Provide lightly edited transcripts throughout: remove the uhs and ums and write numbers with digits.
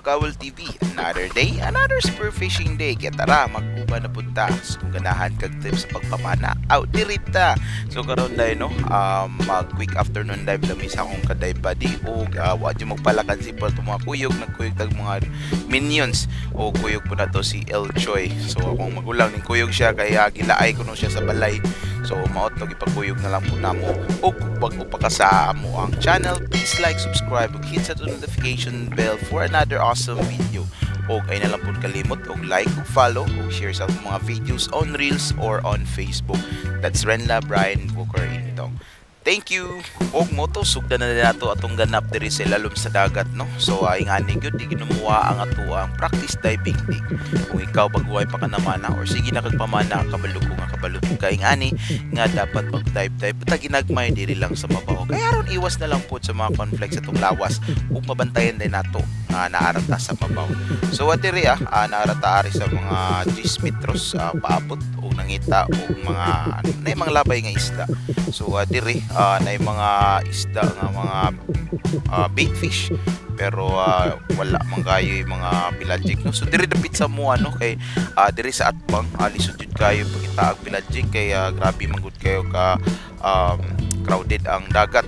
Kawal TV. Another day, another spear fishing day. Kaya tara, magkuba na punta. So, kung ganahan kag tips sa pagpamana, out dirita. So karon dahil no, mag quick afternoon dive lami sa akong ka-dive buddy. O wa dyan magpalakan si Paul mga kuyog. Nagkuyog tag mga minions. O kuyog po na to si El Choi. So akong magulang ning kuyog siya, kaya gilaay ko no siya sa balay. So maot to ipagkuyog na lang po namo. O kung pa ka sa mo ang channel, please like, subscribe, ug hit sa notification bell for another awesome video. O ay na lang po kalimot og like, ug follow, ug share sa mga videos on Reels or on Facebook. That's Renla Brian Booker Intong. Thank you. Og moto sugdan na nato atong ganap diri sa lalom sa dagat no. So ingani gyud di ginumuha ang ato ang practice diving dig. Kung ikaw baguhay pa ka naman or sige na kagpamana kabalo ko nga kabalo kay ingani nga dapat mag dive pata ginagmay diri lang sa mabaho. Kaya aron iwas na lang po sa mga conflicts atong lawas ug mabantayan din nato naarata sa mabaho. So diri naarata ari sa mga 10 metros paabot o nangita og mga labay nga isda. So diri na mga isda nga mga bait fish pero wala man kayo yung mga pelagic no. So diri dapit sa mo kay diri sa atbang lisod jud kayo pagitaag pelagic kay grabe man gud kayo ka crowded ang dagat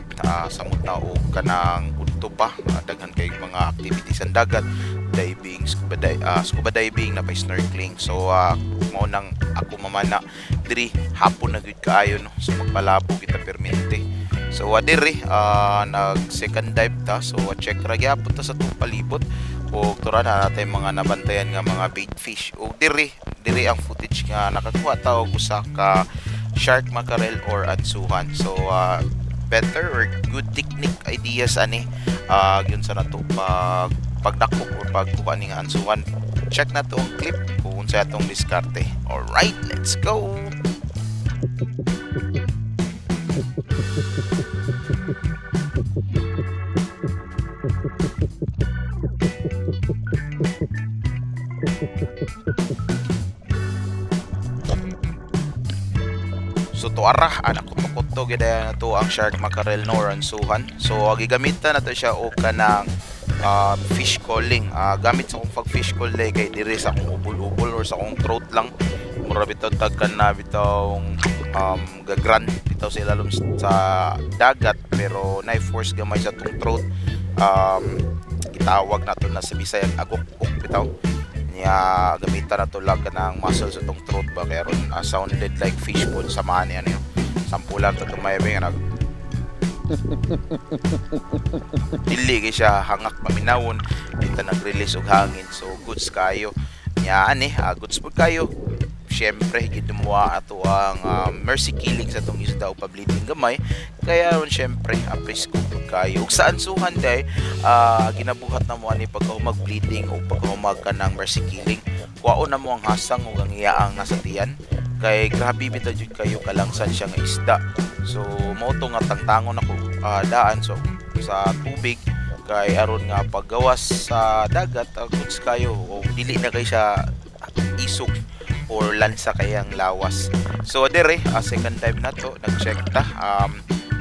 sa muta o kanang udto pa daghan kay mga activities sa dagat, diving, scuba diving, na pa snorkeling. So mao nang ako mamana diri hapon na gud kaayo no. So magpalabo kita permente. So diri nag second dive ta. So check ra gyapon ta sa tong palibot o tura na natay mga nabantayan nga mga bait fish. O diri ang footage nga nakakuha ta og usa ka shark mackerel or ansuhan. So better or good technique ideas ani yun sa nato pagdako or pagkuha ni nga ansuhan. Check na to ang clip kung sa atong diskarte. Alright, let's go. So to arah anak ko gida na to ang shark mackerel no or ansuhan. So gigamitan na to siya o kanang fish calling. Gamit sa akong pag fish call kay diri sa akong ubol-ubol or sa akong throat lang. Mura bitaw tagkan na bitawng gagran bitaw sa ilalom sa dagat pero na-force gamay sa tong throat. Gitawag nato na sa Bisaya agok-ok bitaw. Niya gamitan na to lang kanang muscle sa tong throat ba kaya ron sounded like fish food sa man yan yun. Sampulan to tumayabing nag dili kay siya hangak paminawon kita nag-release og hangin. So goods kayo nya goods pud kayo. Syempre gidumuha ato ang mercy killing sa tong isda o pa-bleeding gamay kaya ron syempre apis ko kayo ug sa ansuhan day ginabuhat na mo ani pagkahumag bleeding o pagkahumag ka ng mercy killing kuwaon na mo ang hasang ug ang iyaang nasa tiyan kay grabe bitaw jud kayo kalangsan siya nga isda. So mao to nga tangtangon ako daan so sa tubig kay aron nga paggawas sa dagat goods kayo o dili na kay siya isog or lansa kayang lawas. So dire second time na to nag-check ta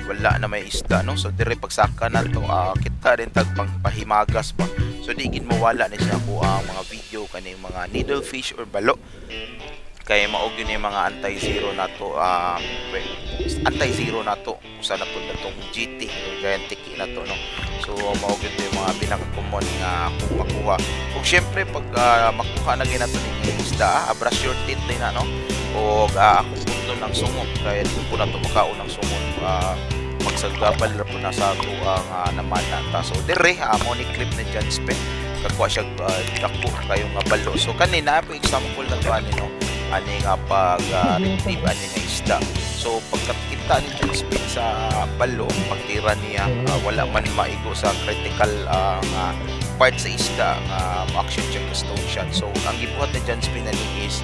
wala na may isda no. So dire pagsaka na to kita din tag pangpahimagas pa. So di gid mawala ni siya ko ang mga video kaning mga needlefish or balo kay maog yun yung mga anti-zero na to anti-zero na to usa na pud natong GT or giant tiki na to no. So maog yun yung mga pinaka-common nga kung makuha ug syempre pag makuha na ginato ni isda brush your teeth din na no o akong punto ng sungot kaya dito po na to makaon ng sungot magsagabal na po na sa ato ang namana ta. So dire mo ni clip na dyan spend kakuha siya dako kayong balo. So kanina po example na to ani no ani nga pag retrieve ani nga isda. So pagkakita ni John Speed sa balo pagtira niya wala man maigo sa critical part sa isda action check ka stone shot. So ang gibuhat ni John Speed ani is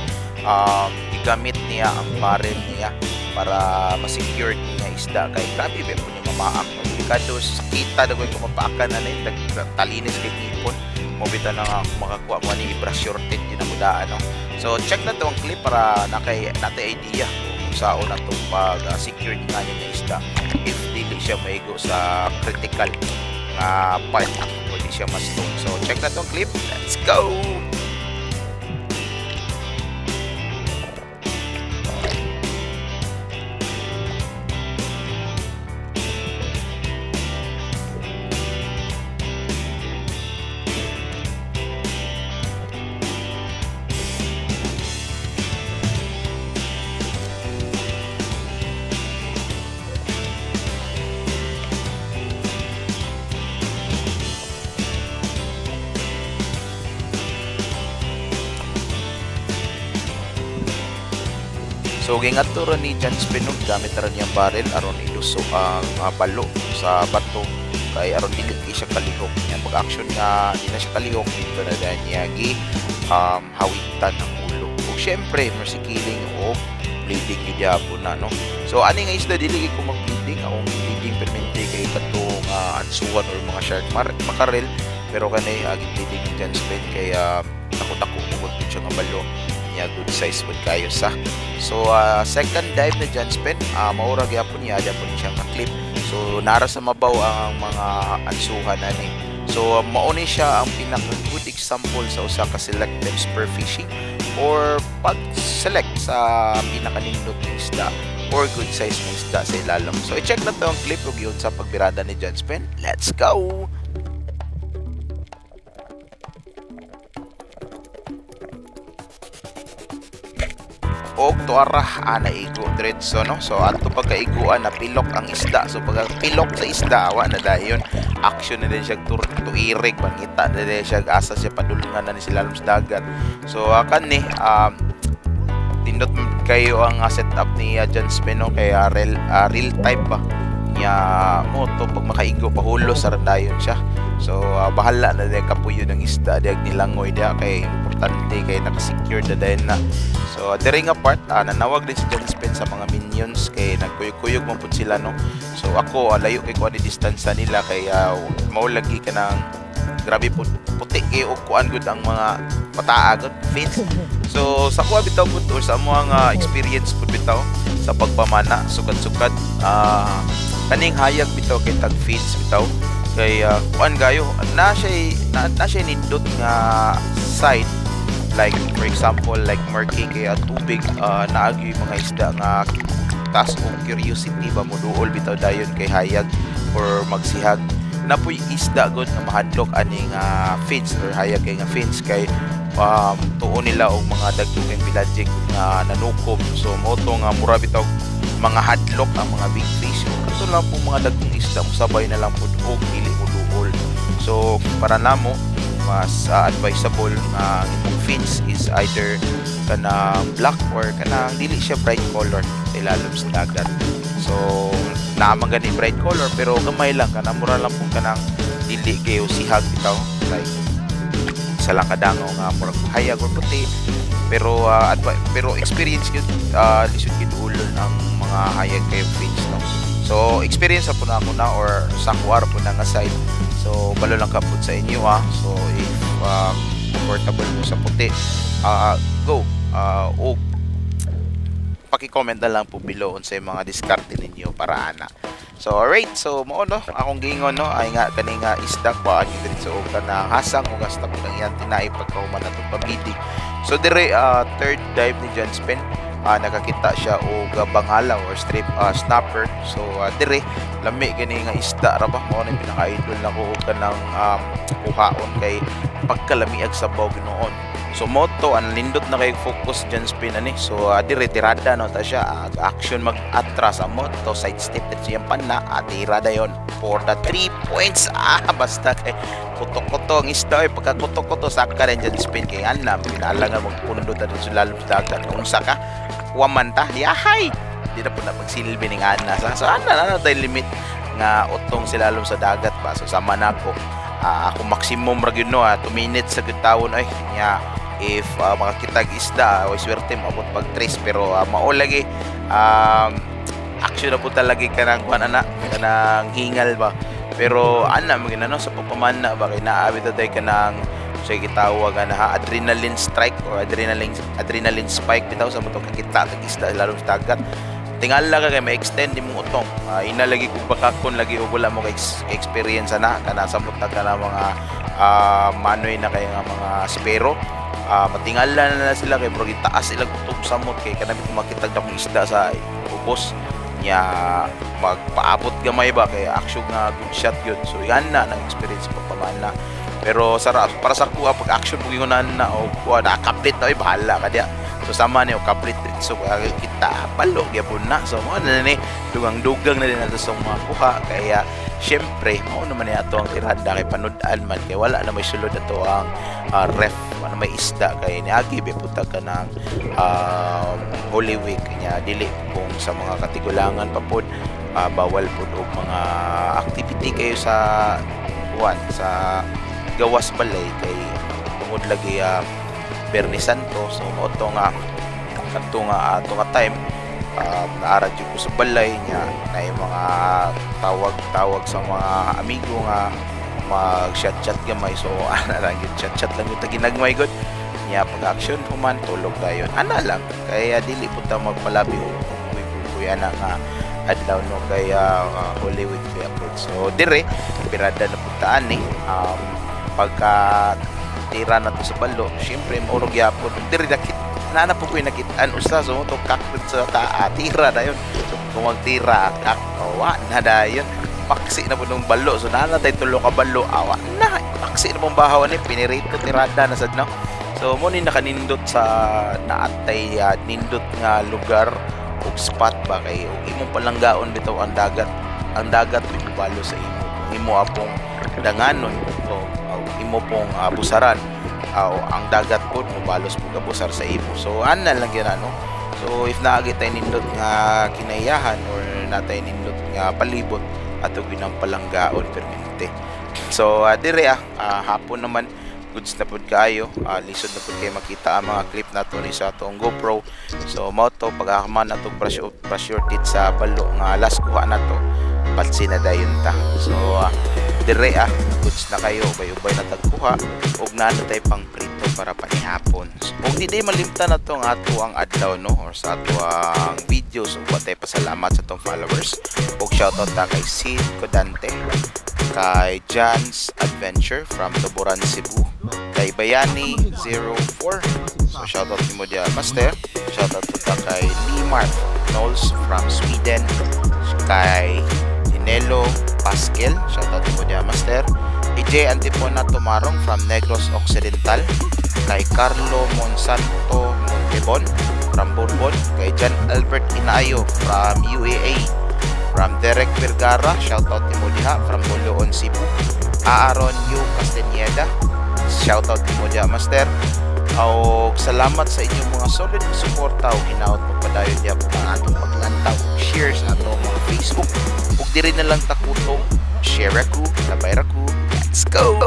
igamit niya ang barrel niya para ma-secure niya isda kay grabe ba po niya mamaak kados kita dagoy ko mapaakan na yung talinis kay ipon mo bitaw na nga makakuha mo ni brush your teeth yun ang mudaan no. So check na to ang clip para natay idea kung saan na itong pag-secure nga niya na isda if dili siya maigo sa critical part o di siya mas-stone. So check na tong clip. Let's go! So gingadto ron ni John Spinog gamit ron niyang barrel aron iluso ang balo sa bato kay aron dili siya kalihok. Yang pag-action nga di na siya kalihok dito na dahil niya hawitan ang ulo. Ug syempre mercy killing o bleeding gyud gyapon na no. So ani nga isda dili ko mag-bleeding akong bleeding permente kay katong ansuwan or mga shark makarel pero kanay bleeding ni John Spin kay takot-ako ug siya nga balo. Good size food kayo sa. So second dive na John Spin, maura gyapon niya po siya ka-clip. So nara sa mabaw ang mga ansuhan ani. So mauni siya ang pinaka good example sa usa ka selective spear fishing or pag-select sa pinakanindot ng isda or good size ng isda sa ilalim. So i-check na to ang clip ug yun sa pagbirada ni John Spin. Let's go. Og tuara naigo diretso no. So adto pagkaiguan na pilok ang isda. So pag pilok sa isda wa na dayon action na din siya tuirig pangita na din siya asa siya padulungan na ni sila sa dagat. So kani tindot kayo ang setup ni John Spin no kay real type ba niya mo to pag makaigo pahulo sa dayon siya. So bahala na din kapuyo ng isda diag nilangoy dia kay importante kay naka-secure na din na. So diri nga part nanawag din si John Spin sa mga minions kay nagkuyog-kuyog man pud sila no. So ako layo kay kuan di distansya nila kay mao lagi ka ng grabe puti kay og kuan gud ang mga pataagot fins. So sa kuha bitaw pud or sa mga experience pud bitaw sa pagpamana sukad-sukad kaning hayag bitaw kay tag fins bitaw kay kuan gayo na siya nindot nga side. Like for example like murky kay tubig naagi mga isda nga taas og curiosity ba mo duol bitaw dayon kay hayag or magsihag na puy isda gud nga mahadlok aning fins or hayag kay nga fins kay tuon nila og mga dagdugay pelagic nga nanukob. So mo to nga mura bitaw mga hadlok ang mga big fish. So kato lang po mga dagkong isda musabay na lang pud og dili mo duol. So para namo mas advisable nga imong fins is either kanang black or kanang dili siya bright color sa ilalim sa dagat. So naman gani bright color pero gamay lang kanang mura lang pong kanang dili kayo sihag bitaw like isa lang kadangaw nga murag hayag or puti pero pero experience gyud lisod gyud ulo ng mga hayag kay fins no. So experience po na ako na or sa kuwar po na nga side. So balo lang kapod sa inyo So if comfortable mo sa puti go o paki-comment na lang po below on sa mga diskarte ninyo para ana. So alright, so mo no akong gingon no ay nga kani nga isda kuan yung diretso og kanang hasang ug hasta po lang yan tinai pagkahuman natong pabidi. So dire third dive ni John Spin nakakita siya og bangala or strip snapper. So dire lami gani nga isda ra ba mo na pinaka-idol nako og kanang kuhaon kay pagkalamiag sa sabaw ginoon. So moto ang lindot na kay focus John Spin ani. So dire tirada no ta siya action mag-atras ang moto side step at siyang panna tirada yon for the 3 points. Basta kay kutok-kuto ang isda pagkakutok-kuto saka rin John Spin kay anam pinala nga magpundot at sa lalom sa dagat kung saka waman ta yahay di na po na pagsilbi ning ana so ana na tayo limit nga utong sila lalom sa dagat pa. So sama na ako ako maximum ra gyud no 2 minutes sa gitawon ay nya if makakitag isda o swerte maabot pag 3 pero mao lagi action na po talaga kanang kuan ana kanang hingal ba pero ana magina no sa pagpamana ba kay naabit tay kanang so gitawag na adrenaline strike or adrenaline spike bitaw sa motong kakita tag isda lalo sa dagat tingala ka kay ma-extend imong utong. Inalagi ko bakakon lagi og wala mo kay experience na kana samot na kana mga manoy na kay nga mga spero. Matingala na sila kay bro gitaas ilang utong samot kay kanami kung makitag na kong isda sa ubos nya magpaabot gamay ba kay action nga good shot yun. So yan na nang experience pagpamana. Pero para sa kuha pag action mo yun na o kuha na kaplit na bahala ka diya. So sama niyo kaplit so kita balo gyapon na. So mo na ni dugang-dugang na din nato sa mga kuha kaya syempre mao naman ni ato ang tirada kay panud-an man kay wala na may sulod ato ang ref ano may isda kay niagi be punta ka ng Holy Week nya dili kung sa mga katigulangan pa pod bawal pod og mga activity kayo sa buwan sa gawas balay kay tungod lagi Bernie Santo. So mo to nga kanto nga ato nga time naara jud ko sa balay nya na mga tawag sa mga amigo nga mag chat gamay. So ana lang yun chat lang yung taginagmay gud nya pag action human tulog dayon ana lang kaya dili pud ta magpalabi kuya na nga adlaw no kaya Holy Week kaya po. So dire pirada na puntaan ni pagka tira na to sa balo syempre maurog yapon dire nakit nana po ko nakitaan usa so to kakit sa tira dayon so kung magtira wa na dayon paksi na po nung balo so nana tay tulo ka balo awa na paksi na pong bahaw ni pinirito tirada na sad no. So mo ni nakanindot sa naatay nindot nga lugar ug spot ba kay imong palanggaon bitaw ang dagat balo sa imo apong danganon o imo pong busaran ang dagat po mubalos po kabusar sa imo. So ana lang yan ano. So if naagi tay nindot nga kinayahan or natay nindot nga palibot ato ginang palanggaon permanente. So dire hapon naman goods na pud kaayo lisod na pud kay makita ang mga clip nato ni sa atong GoPro. So mao to pag-ahman atong pressure tit sa balo nga last kuha nato patsi na dayon ta. So dire goods na kayo ubay-ubay na tagkuha ug natay pang prito para panihapon. So, ug di malimtan na tong ato ang adlaw no or sa ato ang videos ug patay pasalamat sa tong followers ug shoutout ta kay Sid Codante, kay John's Adventure from Tuburan, Cebu, kay Bayani04. So shoutout nimo dia master. Shoutout ta kay Limar Knowles from Sweden, kay Nelo Pascal, shoutout mo dia master. EJ Antipona Tumarong from Negros Occidental, kay Carlo Monsanto Montebon from Bourbon, kay John Albert Inayo from UAA, from Derek Vergara, shoutout mo diha from Buluon, Cebu. Aaron Yu Castañeda, shoutout mo dia master. Og salamat sa inyong mga solid na suporta ug hinaot magpadayon diha po ang atong paglantaw share sa atong mga Facebook ug diri na lang takutong share ako, labay ako. Let's go!